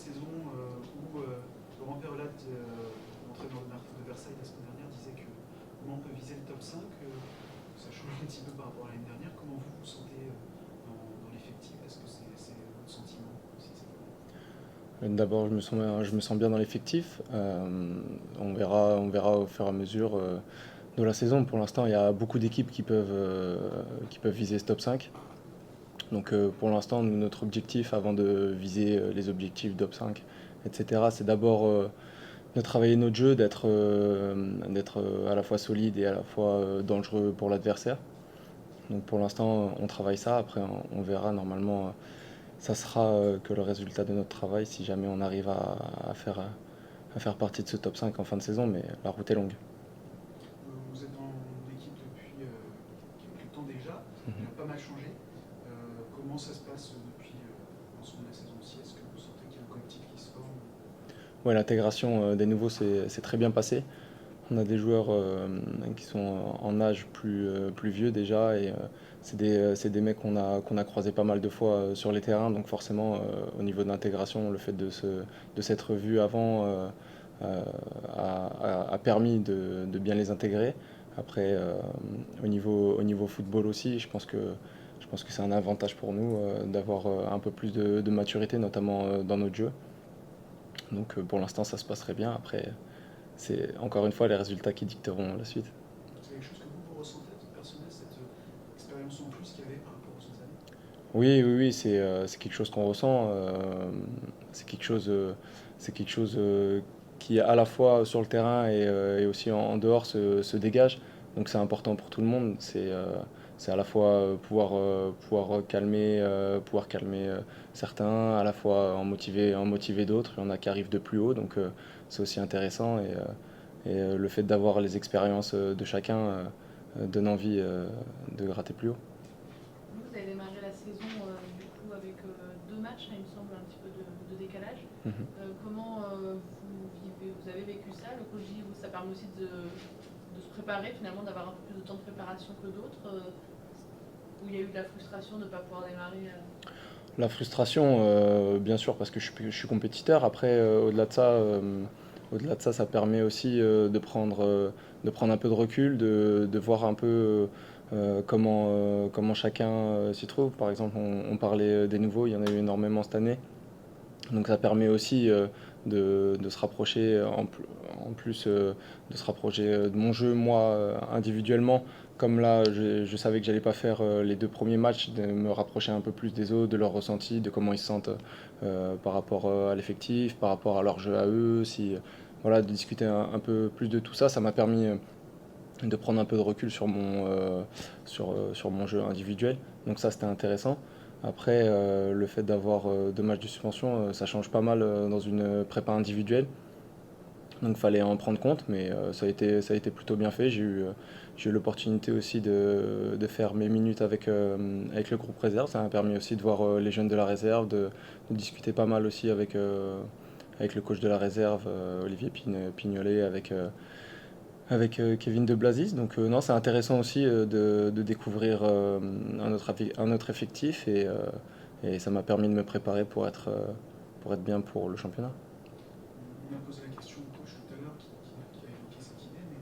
saison où Laurent Perlat, l'entraîneur de Versailles la semaine dernière, disait que comment on peut viser le top 5, ça change un petit peu par rapport à l'année dernière. Comment vous vous sentez dans l'effectif? Est-ce que c'est votre sentiment aussi cette année? D'abord, je me sens bien dans l'effectif. On verra au fur et à mesure de la saison. Pour l'instant, il y a beaucoup d'équipes qui peuvent viser ce top 5. Donc pour l'instant, notre objectif avant de viser les objectifs top 5, etc., c'est d'abord de travailler notre jeu, d'être à la fois solide et à la fois dangereux pour l'adversaire. Donc pour l'instant, on travaille ça. Après, on verra. Normalement, ça sera que le résultat de notre travail si jamais on arrive à faire partie de ce top 5 en fin de saison. Mais la route est longue. Vous êtes dans l'équipe depuis quelques temps déjà. Elle a Mhm. pas mal changé. Comment ça se passe depuis le lancement de la saison aussi? Est-ce que vous sentez qu'il y a un collectif qui se forme? Ouais, l'intégration des nouveaux c'est très bien passé. On a des joueurs qui sont en âge plus vieux déjà et c'est des mecs qu'on a croisés pas mal de fois sur les terrains. Donc forcément, au niveau de l'intégration, le fait de s'être vu avant euh, a permis de bien les intégrer. Après, au niveau football aussi, je pense que c'est un avantage pour nous d'avoir un peu plus de maturité, notamment dans notre jeu. Donc pour l'instant, ça se passerait bien. Après, c'est encore une fois les résultats qui dicteront la suite. C'est quelque chose que vous ressentez à titre personnel, cette expérience en plus qu'il y avait par rapport aux autres années? Oui, c'est quelque chose qu'on ressent. C'est quelque chose, euh, c'est quelque chose qui, à la fois sur le terrain et aussi en dehors, se dégage. Donc c'est important pour tout le monde. C'est à la fois pouvoir calmer certains, à la fois en motiver d'autres. Il y en a qui arrivent de plus haut, donc c'est aussi intéressant. Le fait d'avoir les expériences de chacun donne envie de gratter plus haut. Vous avez démarré la saison du coup avec deux matchs, il me semble, un petit peu de décalage. Mhm. Comment vous avez vécu ça? Le Koji, ça permet aussi de se préparer, finalement, d'avoir un peu plus de temps de préparation que d'autres, où il y a eu de la frustration de ne pas pouvoir démarrer. La frustration, bien sûr, parce que je suis compétiteur. Après, au-delà de ça, ça permet aussi de prendre un peu de recul, de voir un peu comment chacun s'y trouve. Par exemple, on parlait des nouveaux, il y en a eu énormément cette année. Donc ça permet aussi de se rapprocher, en plus de se rapprocher de mon jeu, moi, individuellement. Comme là, je savais que j'allais pas faire les deux premiers matchs, de me rapprocher un peu plus des autres, de leur ressenti, de comment ils se sentent par rapport à l'effectif, par rapport à leur jeu à eux, si, voilà, de discuter un peu plus de tout ça. Ça m'a permis de prendre un peu de recul sur mon jeu individuel. Donc ça, c'était intéressant. Après, le fait d'avoir deux matchs de suspension, ça change pas mal dans une prépa individuelle. Donc il fallait en prendre compte, mais ça a été plutôt bien fait. J'ai eu l'opportunité aussi de faire mes minutes avec le groupe réserve. Ça m'a permis aussi de voir les jeunes de la réserve, de discuter pas mal aussi avec le coach de la réserve, Olivier Pignolet, avec Kevin de Blazis. Donc non, c'est intéressant aussi de découvrir un autre effectif et ça m'a permis de me préparer pour être bien pour le championnat. On a posé la question au coach tout à l'heure qui a évoqué cette idée, mais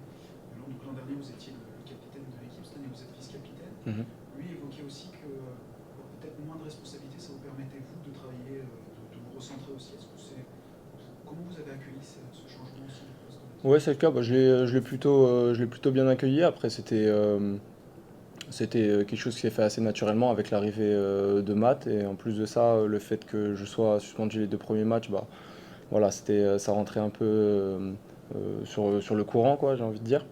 l'an dernier vous étiez le capitaine de l'équipe, cette année vous êtes vice-capitaine. Mhm. Lui évoquait aussi que peut-être moins de responsabilités, ça vous permettait vous de travailler, de vous recentrer aussi. Comment vous avez accueilli ce changement aussi de poste de Ouais, c'est le cas. vice-capitaine? Bah, je l'ai plutôt bien accueilli. Après, c'était quelque chose qui s'est fait assez naturellement avec l'arrivée de Matt. Et en plus de ça, le fait que je sois suspendu les deux premiers matchs, bah, voilà, ça rentrait un peu sur le courant, quoi, j'ai envie de dire.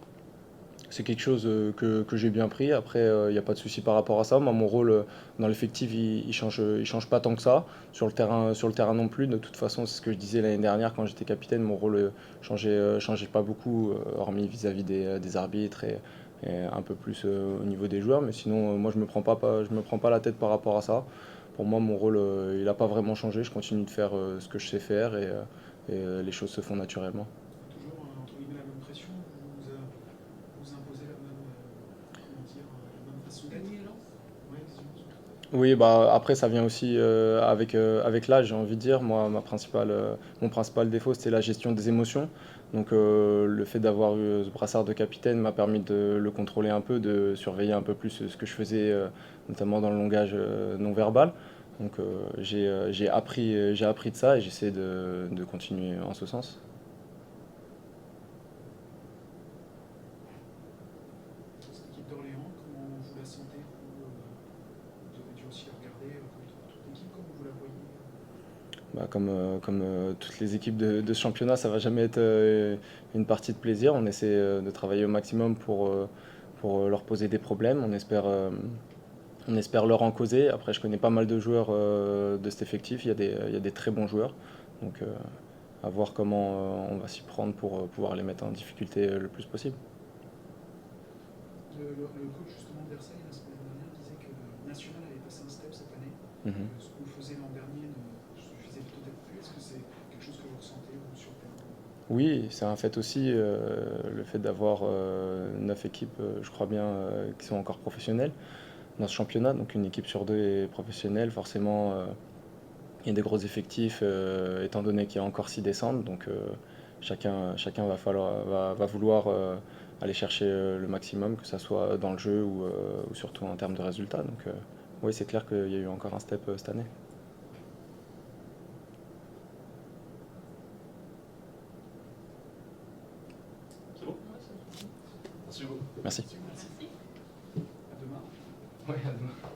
C'est quelque chose que j'ai bien pris. Après, il n'y a pas de souci par rapport à ça. Moi, mon rôle dans l'effectif, il change pas tant que ça. Sur le terrain non plus. De toute façon, c'est ce que je disais l'année dernière quand j'étais capitaine. Mon rôle changeait pas beaucoup, hormis vis-à-vis des arbitres et un peu plus au niveau des joueurs. Mais sinon, moi, je me prends pas la tête par rapport à ça. Pour moi, mon rôle, il n'a pas vraiment changé. Je continue de faire ce que je sais faire et les choses se font naturellement. Toujours entre guillemets la même pression, vous imposez la même, comment dire, la même façon Une d'être. nuance. Oui, exigence, tout à fait. Oui, bah après ça vient aussi avec l'âge, j'ai envie de dire. Moi, mon principal défaut, c'était la gestion des émotions. Donc le fait d'avoir eu ce brassard de capitaine m'a permis de le contrôler un peu, de surveiller un peu plus ce que je faisais, notamment dans le langage non verbal. Donc j'ai appris de ça et j'essaie de continuer en ce sens. Cette équipe d'Orléans, comment vous la sentez vous avez dû aussi la regarder comme toute l'équipe, comment vous la voyez Bah, comme toutes les équipes de ce championnat, ça va jamais être une partie de plaisir. On essaie de travailler au maximum pour leur poser des problèmes. On espère leur en causer. Après, je connais pas mal de joueurs de cet effectif. Il y a des très bons joueurs. Donc, à voir comment on va s'y prendre pour pouvoir les mettre en difficulté le plus possible. Le coach justement de Versailles la semaine dernière disait que National avait passé un step cette année, Mhm. que ce qu'on faisait l'an dernier ne suffisait peut-être plus. Est-ce que c'est quelque chose que vous ressentez vous, sur le terrain? Oui, c'est un fait aussi, le fait d'avoir 9 équipes, je crois bien, qui sont encore professionnelles dans ce championnat. Donc une équipe sur deux est professionnelle. Forcément, il y a des gros effectifs, étant donné qu'il y a encore 6 descentes. Donc chacun va vouloir aller chercher le maximum, que ce soit dans le jeu ou surtout en termes de résultats. Donc oui, c'est clair qu'il y a eu encore un step cette année. C'est bon? Ouais, ça suffit. Merci beaucoup. Merci. Merci. Merci. À demain. Ouais, à demain.